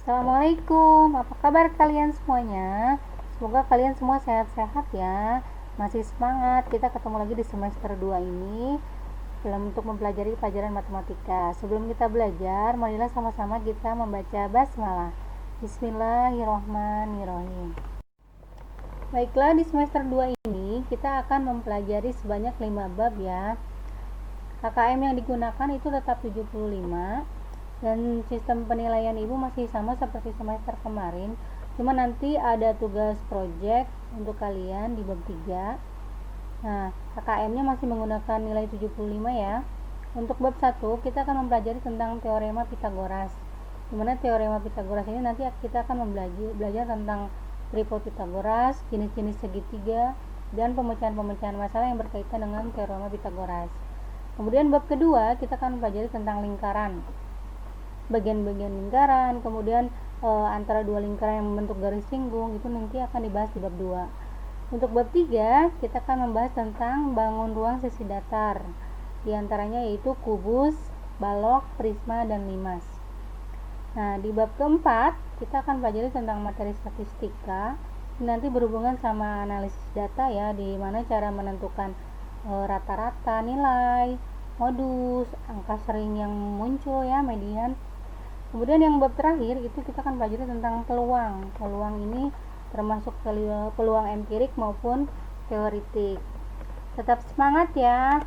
Assalamualaikum, apa kabar kalian semuanya? Semoga kalian semua sehat-sehat ya. Masih semangat, kita ketemu lagi di semester 2 ini dalam untuk mempelajari pelajaran matematika. Sebelum kita belajar, marilah sama-sama kita membaca basmalah. Bismillahirrohmanirrohim. Baiklah, di semester 2 ini kita akan mempelajari sebanyak 5 bab ya. KKM yang digunakan itu tetap 75. Dan sistem penilaian ibu masih sama seperti semester kemarin, cuma nanti ada tugas project untuk kalian di bab 3. Nah, KKM-nya masih menggunakan nilai 75 ya. Untuk bab 1 kita akan mempelajari tentang teorema Pitagoras. Dimana teorema Pitagoras ini nanti kita akan belajar tentang triple Pitagoras, jenis-jenis segitiga, dan pemecahan-pemecahan masalah yang berkaitan dengan teorema Pitagoras. Kemudian bab kedua kita akan mempelajari tentang lingkaran, bagian-bagian lingkaran, kemudian antara dua lingkaran yang membentuk garis singgung, itu nanti akan dibahas di bab 2. Untuk bab 3 kita akan membahas tentang bangun ruang sisi datar, di antaranya yaitu kubus, balok, prisma, dan limas. Nah, di bab keempat kita akan pelajari tentang materi statistika. Ini nanti berhubungan sama analisis data ya, di mana cara menentukan rata-rata nilai, modus, angka sering yang muncul ya, median. Kemudian yang bab terakhir itu kita akan pelajari tentang peluang. Peluang ini termasuk peluang empirik maupun teoritik. Tetap semangat ya.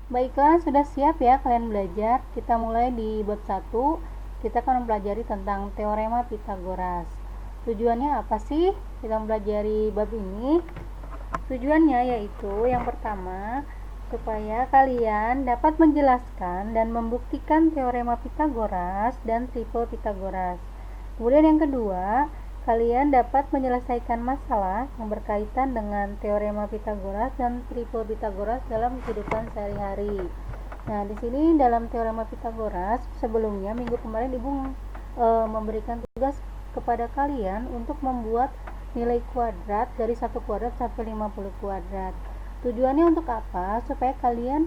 Baiklah, sudah siap ya kalian belajar? Kita mulai di bab 1. Kita akan mempelajari tentang teorema Pitagoras. Tujuannya apa sih kita mempelajari bab ini? Tujuannya yaitu yang pertama, supaya kalian dapat menjelaskan dan membuktikan teorema Pitagoras dan triple Pitagoras. Kemudian yang kedua, kalian dapat menyelesaikan masalah yang berkaitan dengan teorema Pitagoras dan triple Pitagoras dalam kehidupan sehari-hari. Nah, di sini dalam teorema Pitagoras, sebelumnya minggu kemarin Ibu memberikan tugas kepada kalian untuk membuat nilai kuadrat dari 1 kuadrat sampai 50 kuadrat. Tujuannya untuk apa? Supaya kalian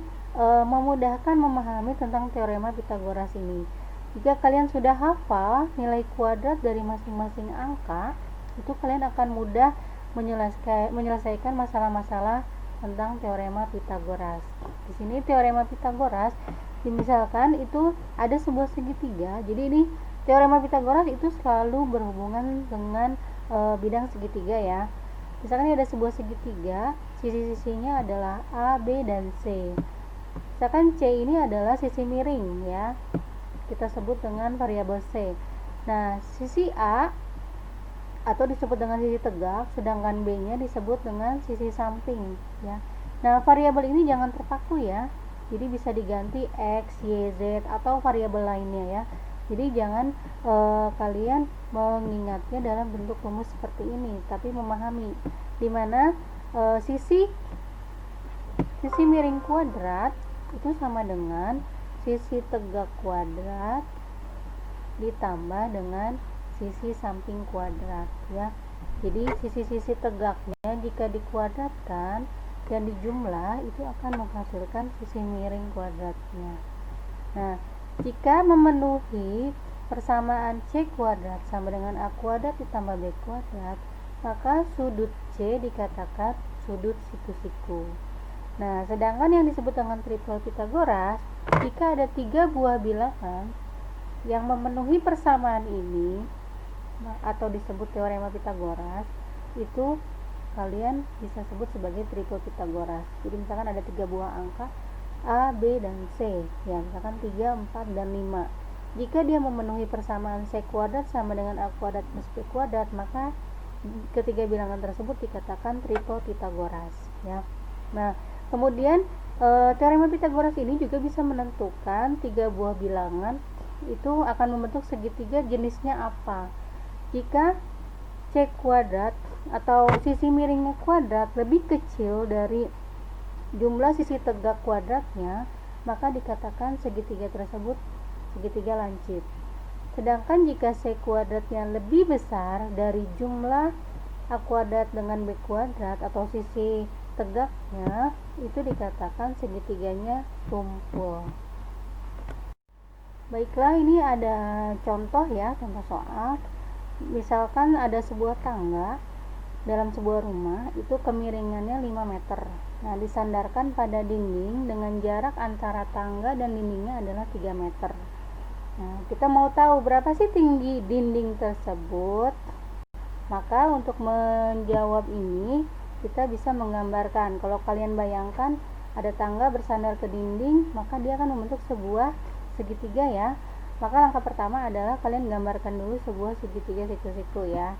memudahkan memahami tentang teorema Pitagoras ini. Jika kalian sudah hafal nilai kuadrat dari masing-masing angka, itu kalian akan mudah menyelesaikan masalah-masalah tentang teorema Pitagoras. Di sini teorema Pitagoras, misalkan itu ada sebuah segitiga. Jadi ini teorema Pitagoras itu selalu berhubungan dengan bidang segitiga ya. Misalkan ada sebuah segitiga, sisi-sisinya adalah A, B, dan C. Misalkan C ini adalah sisi miring ya, kita sebut dengan variabel C. Nah, sisi A atau disebut dengan sisi tegak, sedangkan B-nya disebut dengan sisi samping ya. Nah, variabel ini jangan terpaku ya. Jadi bisa diganti X, Y, Z atau variabel lainnya ya. Jadi jangan kalian mengingatnya dalam bentuk rumus seperti ini, tapi memahami di mana sisi miring kuadrat itu sama dengan sisi tegak kuadrat ditambah dengan sisi samping kuadrat ya. Jadi sisi-sisi tegaknya jika dikuadratkan dan dijumlah itu akan menghasilkan sisi miring kuadratnya. Nah, jika memenuhi persamaan C kuadrat sama dengan A kuadrat ditambah B kuadrat, maka sudut C dikatakan sudut siku-siku. Nah, sedangkan yang disebut dengan triple Pitagoras, jika ada 3 buah bilangan yang memenuhi persamaan ini atau disebut teorema Pitagoras, itu kalian bisa sebut sebagai triple Pitagoras. Jadi misalkan ada 3 buah angka A, B, dan C ya, misalkan 3, 4, dan 5. Jika dia memenuhi persamaan C kuadrat sama dengan A kuadrat plus B kuadrat, maka ketiga bilangan tersebut dikatakan triple Pitagoras ya. Nah, kemudian teorema Pitagoras ini juga bisa menentukan 3 buah bilangan itu akan membentuk segitiga jenisnya apa. Jika C kuadrat atau sisi miringnya kuadrat lebih kecil dari jumlah sisi tegak kuadratnya, maka dikatakan segitiga tersebut segitiga lancip. Sedangkan jika C kuadratnya lebih besar dari jumlah A kuadrat dengan B kuadrat atau sisi tegaknya, itu dikatakan segitiganya tumpul. Baiklah, ini ada contoh ya, contoh soal. Misalkan ada sebuah tangga dalam sebuah rumah, itu kemiringannya 5 meter. Nah, disandarkan pada dinding dengan jarak antara tangga dan dindingnya adalah 3 meter. Nah, kita mau tahu berapa sih tinggi dinding tersebut. Maka untuk menjawab ini, kita bisa menggambarkan. Kalau kalian bayangkan ada tangga bersandar ke dinding, maka dia akan membentuk sebuah segitiga ya. Maka langkah pertama adalah kalian gambarkan dulu sebuah segitiga siku-siku ya.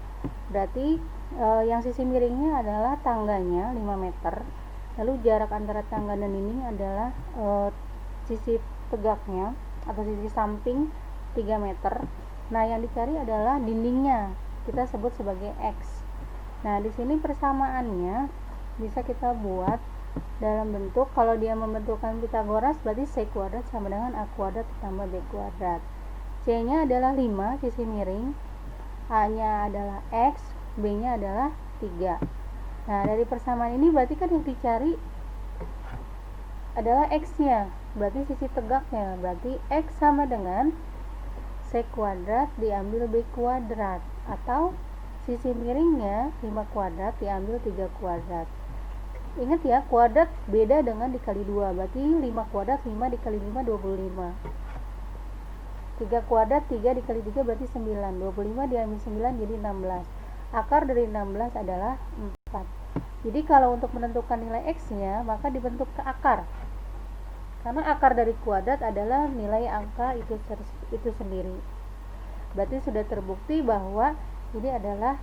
Berarti yang sisi miringnya adalah tangganya 5 meter. Lalu jarak antara tangga dan dinding adalah sisi tegaknya atau sisi samping 3 meter. Nah, yang dicari adalah dindingnya. Kita sebut sebagai X. Nah, di sini persamaannya bisa kita buat dalam bentuk, kalau dia membentukkan Pitagoras berarti C kuadrat sama dengan A kuadrat ditambah B kuadrat. C nya adalah 5 sisi miring, A nya adalah X, B nya adalah 3. Nah, dari persamaan ini berarti kan yang dicari adalah X nya, berarti sisi tegaknya, berarti X sama dengan C kuadrat diambil B kuadrat, atau sisi miringnya 5 kuadrat diambil 3 kuadrat. Ingat ya, kuadrat beda dengan dikali 2, berarti 5 kuadrat 5 dikali 5 25. 3 kuadrat 3 dikali 3 berarti 9. 25 diambil 9 jadi 16. Akar dari 16 adalah 4. Jadi kalau untuk menentukan nilai X nya, maka dibentuk ke akar. Karena akar dari kuadrat adalah nilai angka itu sendiri. Berarti sudah terbukti bahwa ini adalah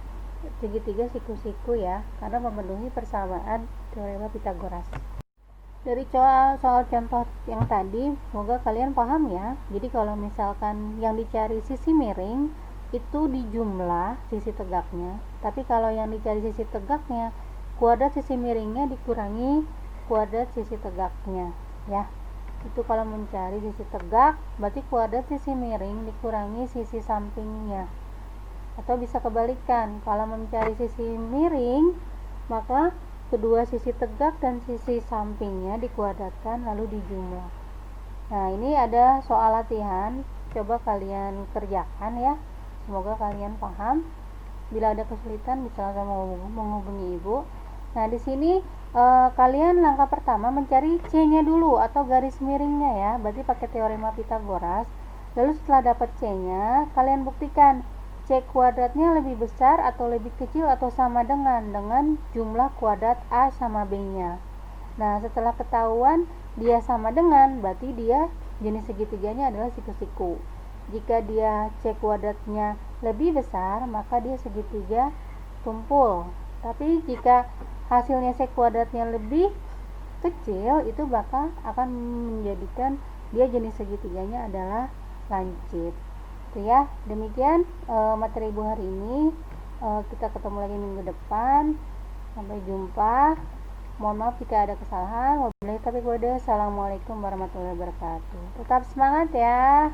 segitiga siku-siku ya, karena memenuhi persamaan teorema Pitagoras. Dari soal contoh yang tadi, semoga kalian paham ya. Jadi kalau misalkan yang dicari sisi miring itu dijumlah sisi tegaknya, tapi kalau yang dicari sisi tegaknya, kuadrat sisi miringnya dikurangi kuadrat sisi tegaknya ya. Itu kalau mencari sisi tegak, berarti kuadrat sisi miring dikurangi sisi sampingnya. Atau bisa kebalikan, kalau mencari sisi miring, maka kedua sisi tegak dan sisi sampingnya dikuadratkan lalu dijumlah. Nah, ini ada soal latihan, coba kalian kerjakan ya. Semoga kalian paham. Bila ada kesulitan bisa langsung menghubungi ibu. Nah, di sini kalian langkah pertama mencari C-nya dulu atau garis miringnya ya. Berarti pakai teorema Pitagoras. Lalu setelah dapat C-nya, kalian buktikan C kuadratnya lebih besar atau lebih kecil atau sama dengan jumlah kuadrat A sama B-nya. Nah, setelah ketahuan dia sama dengan, berarti dia jenis segitiganya adalah siku-siku. Jika dia C kuadratnya lebih besar, maka dia segitiga tumpul. Tapi jika hasilnya C kuadratnya lebih kecil, itu bakal akan menjadikan dia jenis segitiganya adalah lancip. Itu ya, demikian materi ibu hari ini. Kita ketemu lagi minggu depan. Sampai jumpa. Mohon maaf jika ada kesalahan. Wabillahi taufiq wal hidayah. Assalamualaikum warahmatullahi wabarakatuh. Tetap semangat ya.